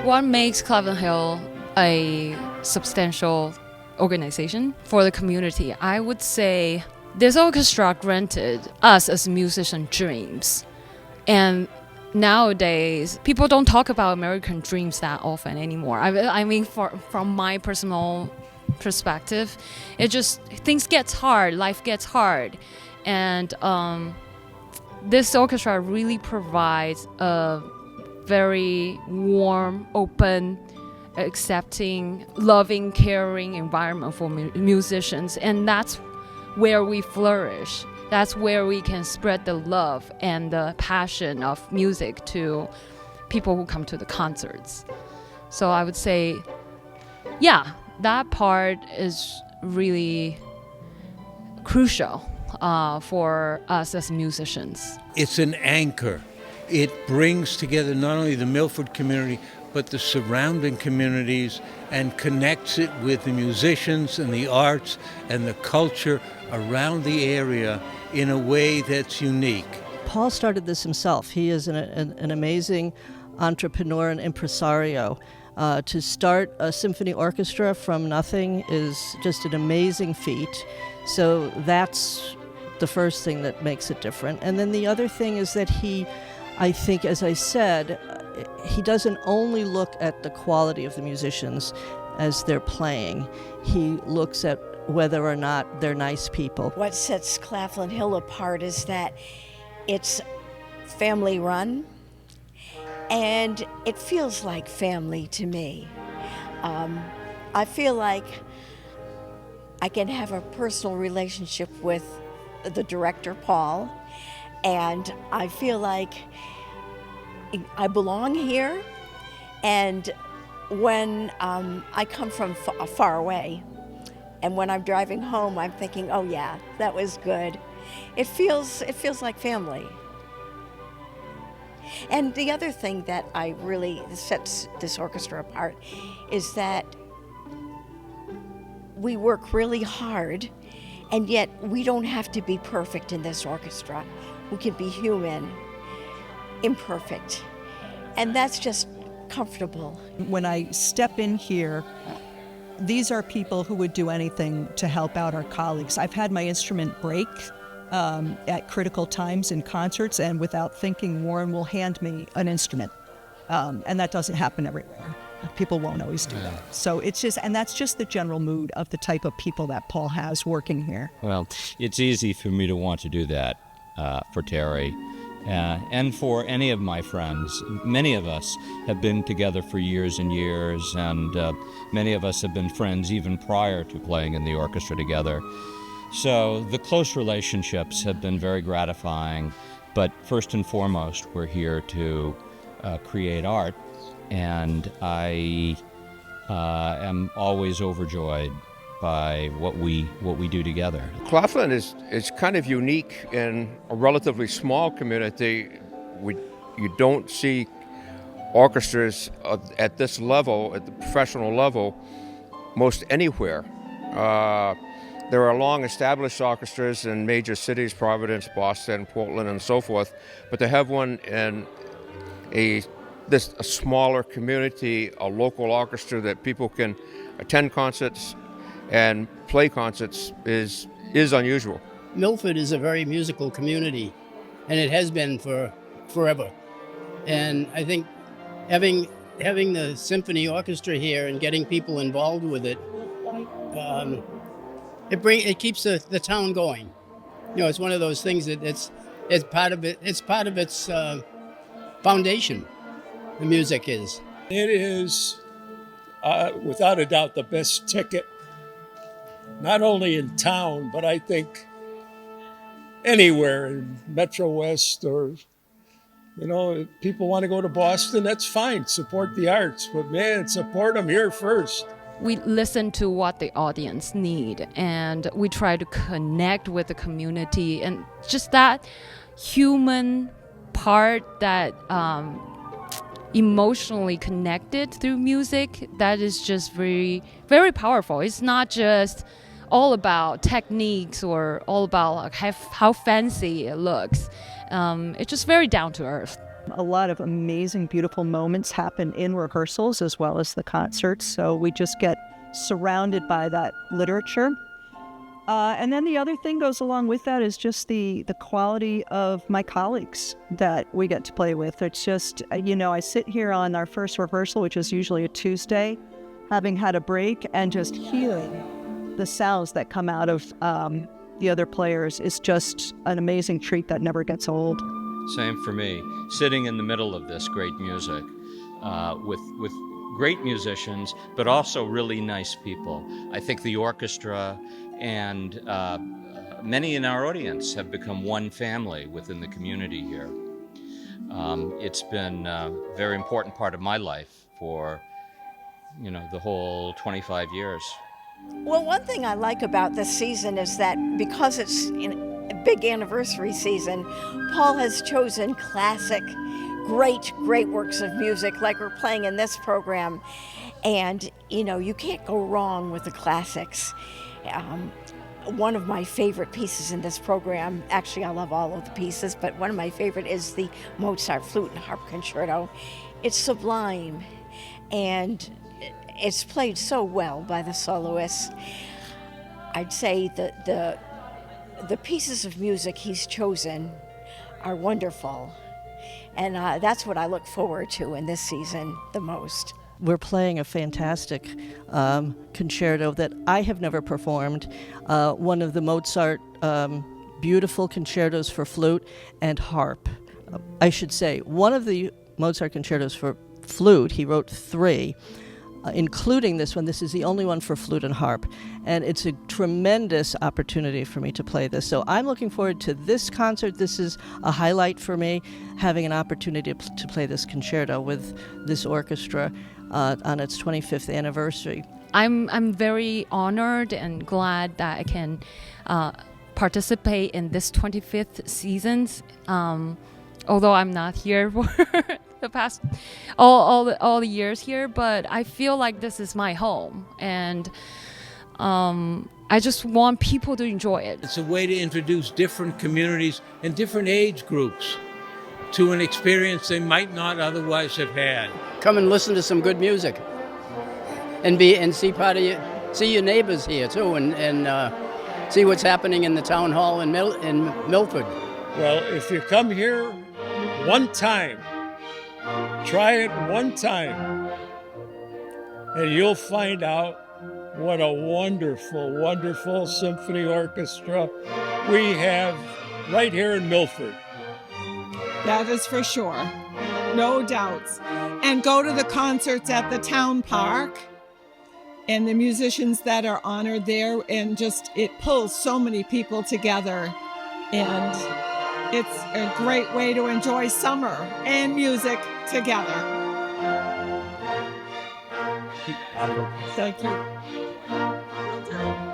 What makes Claflin Hill a substantial organization for the community? I would say this orchestra granted us as musicians dreams. And nowadays, people don't talk about American dreams that often anymore. I mean, from my personal perspective, things get hard, life gets hard. And this orchestra really provides a very warm, open, accepting, loving, caring environment for musicians. And that's where we flourish. That's where we can spread the love and the passion of music to people who come to the concerts. So I would say, yeah, that part is really crucial for us as musicians. It's an anchor. It brings together not only the Milford community, but the surrounding communities and connects it with the musicians and the arts and the culture around the area in a way that's unique. Paul started this himself. He is an amazing entrepreneur and impresario. To start a symphony orchestra from nothing is just an amazing feat. So that's the first thing that makes it different. And then the other thing is that I think, as I said, he doesn't only look at the quality of the musicians as they're playing. He looks at whether or not they're nice people. What sets Claflin Hill apart is that it's family run, and it feels like family to me. I feel like I can have a personal relationship with the director, Paul, and I feel like I belong here. And when I come from far away, and when I'm driving home, I'm thinking, oh yeah, that was good. It feels like family. And the other thing that sets this orchestra apart is that we work really hard, and yet we don't have to be perfect in this orchestra. We can be human, imperfect, and that's just comfortable. When I step in here, these are people who would do anything to help out our colleagues. I've had my instrument break at critical times in concerts, and without thinking, Warren will hand me an instrument. And that doesn't happen everywhere. People won't always do that. So it's just, and that's just the general mood of the type of people that Paul has working here. Well, it's easy for me to want to do that for Terry. And for any of my friends. Many of us have been together for years and years, and many of us have been friends even prior to playing in the orchestra together. So the close relationships have been very gratifying, but first and foremost, we're here to create art, and I am always overjoyed by what we do together. Claflin is kind of unique in a relatively small community. You don't see orchestras at this level, at the professional level, most anywhere. There are long-established orchestras in major cities, Providence, Boston, Portland, and so forth, but to have one in a smaller community, a local orchestra that people can attend concerts and play concerts is unusual. Milford is a very musical community, and it has been for forever. And I think having the symphony orchestra here and getting people involved with it, it keeps the town going. You know, it's one of those things that it's part of it. It's part of its foundation. The music is. It is, without a doubt, the best ticket. Not only in town, but I think anywhere in Metro West, or, if people want to go to Boston, that's fine. Support the arts, but man, support them here first. We listen to what the audience need, and we try to connect with the community, and just that human part that emotionally connected through music, that is just very, very powerful. It's not just all about techniques or all about how fancy it looks. It's just very down to earth. A lot of amazing, beautiful moments happen in rehearsals as well as the concerts, so we just get surrounded by that literature. And then the other thing goes along with that is just the quality of my colleagues that we get to play with. It's just, I sit here on our first rehearsal, which is usually a Tuesday, having had a break, and just hearing the sounds that come out of the other players is just an amazing treat that never gets old. Same for me. Sitting in the middle of this great music with great musicians, but also really nice people. I think the orchestra and many in our audience have become one family within the community here. It's been a very important part of my life for, the whole 25 years. Well, one thing I like about this season is that because it's a big anniversary season, Paul has chosen classic, great works of music like we're playing in this program. And, you can't go wrong with the classics. One of my favorite pieces in this program, actually I love all of the pieces, but one of my favorite is the Mozart Flute and Harp Concerto. It's sublime, and it's played so well by the soloists. I'd say the pieces of music he's chosen are wonderful, and that's what I look forward to in this season the most. We're playing a fantastic concerto that I have never performed, one of the Mozart beautiful concertos for flute and harp. I should say, one of the Mozart concertos for flute, he wrote 3, including this one. This is the only one for flute and harp, and it's a tremendous opportunity for me to play this. So I'm looking forward to this concert. This is a highlight for me, having an opportunity to play this concerto with this orchestra on its 25th anniversary. I'm very honored and glad that I can participate in this 25th seasons. Although I'm not here for the past all the years here, but I feel like this is my home, and I just want people to enjoy it. It's a way to introduce different communities and different age groups to an experience they might not otherwise have had. Come and listen to some good music, and see your neighbors here too, and see what's happening in the town hall in Milford. Well, if you come here one time, try it one time, and you'll find out what a wonderful, wonderful symphony orchestra we have right here in Milford. That is for sure. No doubts. And go to the concerts at the town park and the musicians that are honored there, and just it pulls so many people together, and it's a great way to enjoy summer and music together. Thank you.